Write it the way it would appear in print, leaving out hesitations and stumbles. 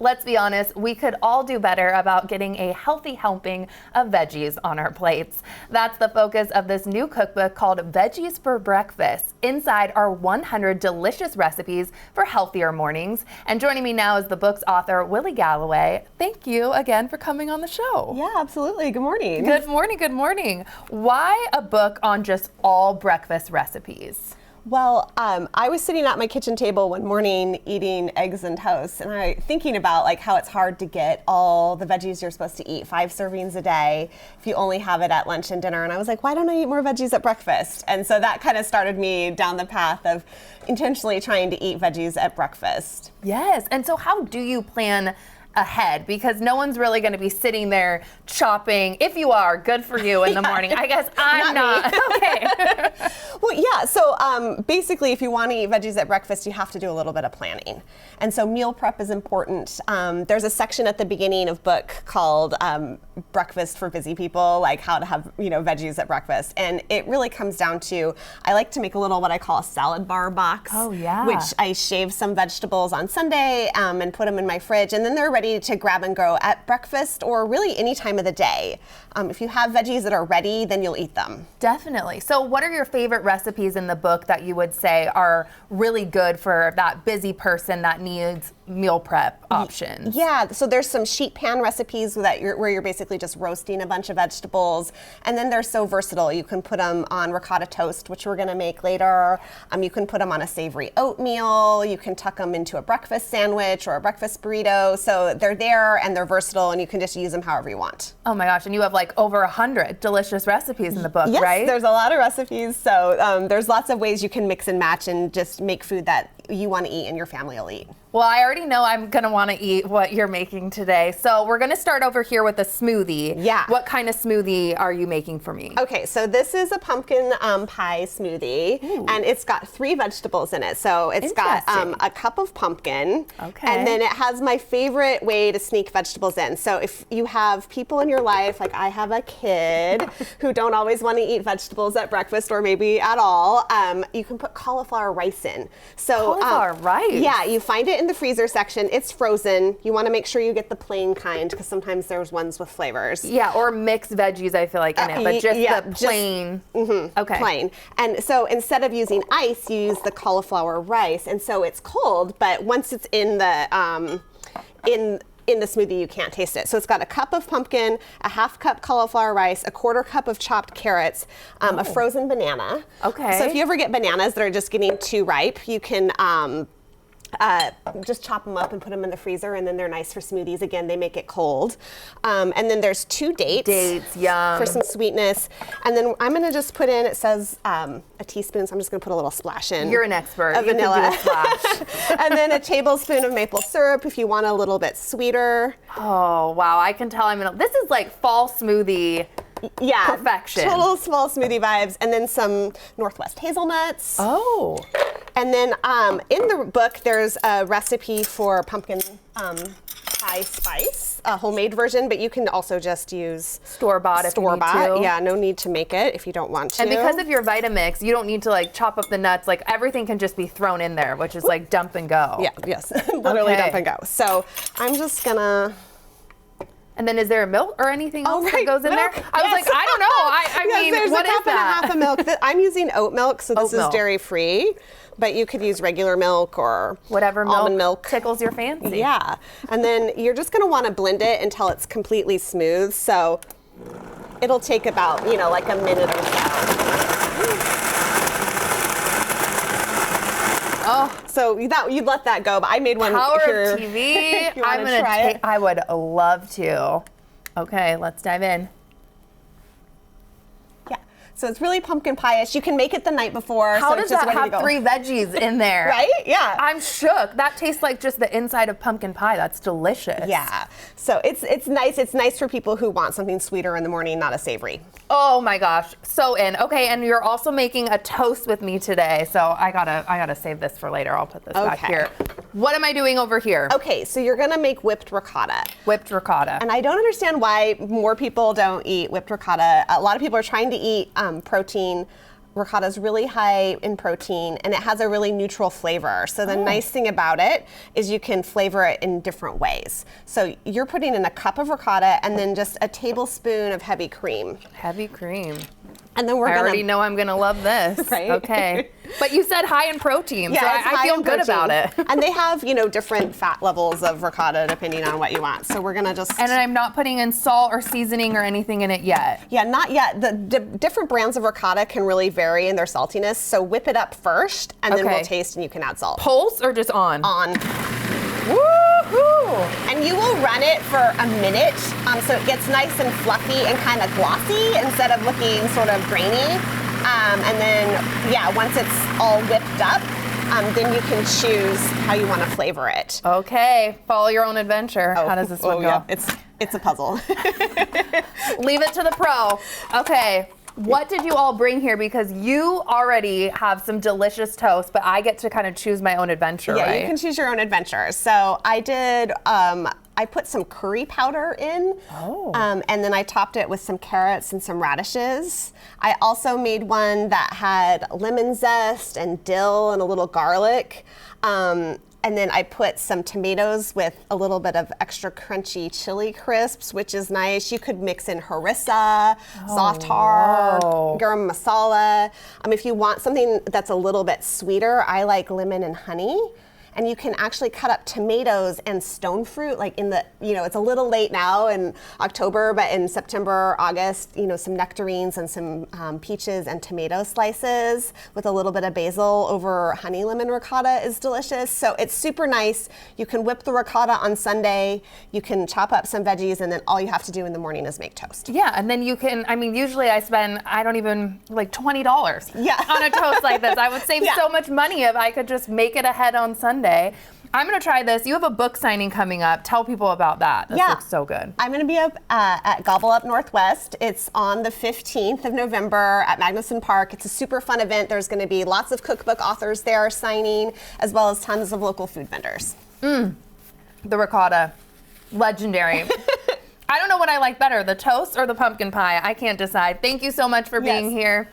Let's be honest, we could all do better about getting a healthy helping of veggies on our plates. That's the focus of this new cookbook called Veggies for Breakfast. Inside are 100 delicious recipes for healthier mornings. And joining me now is the book's author, Willi Galloway. Thank you again for coming on the show. Yeah, absolutely. Good morning. Good morning, good morning. Why a book on just all breakfast recipes? Well, I was sitting at my kitchen table one morning eating eggs and toast, and thinking about how it's hard to get all the veggies you're supposed to eat, 5 servings a day, if you only have it at lunch and dinner. And I was like, why don't I eat more veggies at breakfast? And so that kind of started me down the path of intentionally trying to eat veggies at breakfast. Yes, and so how do you plan ahead? Because no one's really going to be sitting there chopping. If you are, good for you in the morning. I guess I'm not. Okay. Well, yeah. So basically, if you want to eat veggies at breakfast, you have to do a little bit of planning. And so meal prep is important. There's a section at the beginning of book called Breakfast for Busy People, like how to have veggies at breakfast. And it really comes down to, I like to make a little what I call a salad bar box. Oh, yeah. Which I shave some vegetables on Sunday and put them in my fridge, and then they're ready to grab and go at breakfast or really any time of the day. If you have veggies that are ready, then you'll eat them. Definitely. So what are your favorite recipes in the book that you would say are really good for that busy person that needs meal prep options? Yeah, so there's some sheet pan recipes where you're basically just roasting a bunch of vegetables, and then they're so versatile. You can put them on ricotta toast, which we're going to make later. You can put them on a savory oatmeal. You can tuck them into a breakfast sandwich or a breakfast burrito. So they're there and they're versatile, and you can just use them however you want. Oh my gosh, and you have over 100 delicious recipes in the book, yes, right? Yes, there's a lot of recipes. So there's lots of ways you can mix and match and just make food that you want to eat and your family will eat. Well, I already know I'm going to want to eat what you're making today. So we're going to start over here with a smoothie. Yeah. What kind of smoothie are you making for me? Okay, so this is a pumpkin pie smoothie. Ooh. And it's got 3 vegetables in it. So it's got a cup of pumpkin. Okay. And then it has my favorite way to sneak vegetables in. So if you have people in your life, like I have a kid who don't always want to eat vegetables at breakfast or maybe at all, you can put cauliflower rice in. So cauliflower rice? Yeah, you find it in the freezer section. It's frozen. You want to make sure you get the plain kind because sometimes there's ones with flavors. Yeah, or mixed veggies I feel like in it, but just the plain. Okay. Plain. And so instead of using ice, you use the cauliflower rice. And so it's cold, but once it's in the in the smoothie, you can't taste it. So it's got a cup of pumpkin, a half cup cauliflower rice, a quarter cup of chopped carrots, a frozen banana. Okay. So if you ever get bananas that are just getting too ripe, you can just chop them up and put them in the freezer, and then they're nice for smoothies. Again, they make it cold. And then there's 2 dates. Dates, yum. For some sweetness. And then I'm going to just put in, it says a teaspoon, so I'm just going to put a little splash in. You're an expert. Of vanilla. You can do a splash. And then a tablespoon of maple syrup if you want a little bit sweeter. Oh, wow. I can tell this is like fall smoothie. Yeah, perfection. Total small smoothie vibes, and then some Northwest hazelnuts. Oh. And then in the book, there's a recipe for pumpkin pie spice, a homemade version, but you can also just use store-bought if you need to. Yeah, no need to make it if you don't want to. And because of your Vitamix, you don't need to chop up the nuts. Everything can just be thrown in there, which is dump and go. Yeah, yes, literally dump and go. So I'm just gonna. And then is there milk or anything else that goes in there? Yes. I was like, I don't know. I mean, there's what a cup is that? and a half of milk. I'm using oat milk, so this Oat milk. is dairy-free. But you could use regular milk or whatever almond milk tickles your fancy. Yeah. And then you're just going to want to blend it until it's completely smooth. So it'll take about, like a minute or so. Oh, so you'd let that go, but I made one. Power here. of TV. I'm gonna try it. I would love to. Okay, let's dive in. Yeah. So it's really pumpkin pie-ish. You can make it the night before. How so does it's just that ready to have go. 3 veggies in there? Right? Yeah. I'm shook. That tastes like just the inside of pumpkin pie. That's delicious. Yeah. So it's nice. It's nice for people who want something sweeter in the morning, not a savory. Oh my gosh, so in. Okay, and you're also making a toast with me today, so I gotta save this for later. I'll put this back here. What am I doing over here? Okay, so you're gonna make whipped ricotta. Whipped ricotta. And I don't understand why more people don't eat whipped ricotta. A lot of people are trying to eat protein Ricotta is really high in protein, and it has a really neutral flavor. So the nice thing about it is you can flavor it in different ways. So you're putting in a cup of ricotta and then just a tablespoon of heavy cream. Heavy cream. And then I already know I'm gonna love this. Right? Okay. But you said high in protein, Yeah, so I feel good about it. And they have, different fat levels of ricotta depending on what you want. So we're gonna just... And I'm not putting in salt or seasoning or anything in it yet. Yeah, not yet. The different brands of ricotta can really vary in their saltiness. So whip it up first, and then we'll taste, and you can add salt. Pulse or just on? On. Woo-hoo! And you will run it for a minute, so it gets nice and fluffy and kind of glossy instead of looking sort of grainy. And then, once it's all whipped up, then you can choose how you want to flavor it. Okay, follow your own adventure. How does this one go? Yeah. It's a puzzle. Leave it to the pro. Okay. What did you all bring here? Because you already have some delicious toast, but I get to kind of choose my own adventure, right? Yeah, you can choose your own adventure. So I did, I put some curry powder in, and then I topped it with some carrots and some radishes. I also made one that had lemon zest and dill and a little garlic. And then I put some tomatoes with a little bit of extra crunchy chili crisps, which is nice. You could mix in harissa, za'atar, garam masala. If you want something that's a little bit sweeter, I like lemon and honey. And you can actually cut up tomatoes and stone fruit, like in the, it's a little late now in October, but in September, August, some nectarines and some peaches and tomato slices with a little bit of basil over honey lemon ricotta is delicious. So it's super nice. You can whip the ricotta on Sunday, you can chop up some veggies, and then all you have to do in the morning is make toast. Yeah, and then you can, usually I spend, like $20 on a toast like this. I would save so much money if I could just make it ahead on Sunday. I'm going to try this. You have a book signing coming up. Tell people about that. This looks so good. I'm going to be up at Gobble Up Northwest. It's on the 15th of November at Magnuson Park. It's a super fun event. There's going to be lots of cookbook authors there signing, as well as tons of local food vendors. The ricotta, legendary. I don't know what I like better, the toast or the pumpkin pie. I can't decide. Thank you so much for being here.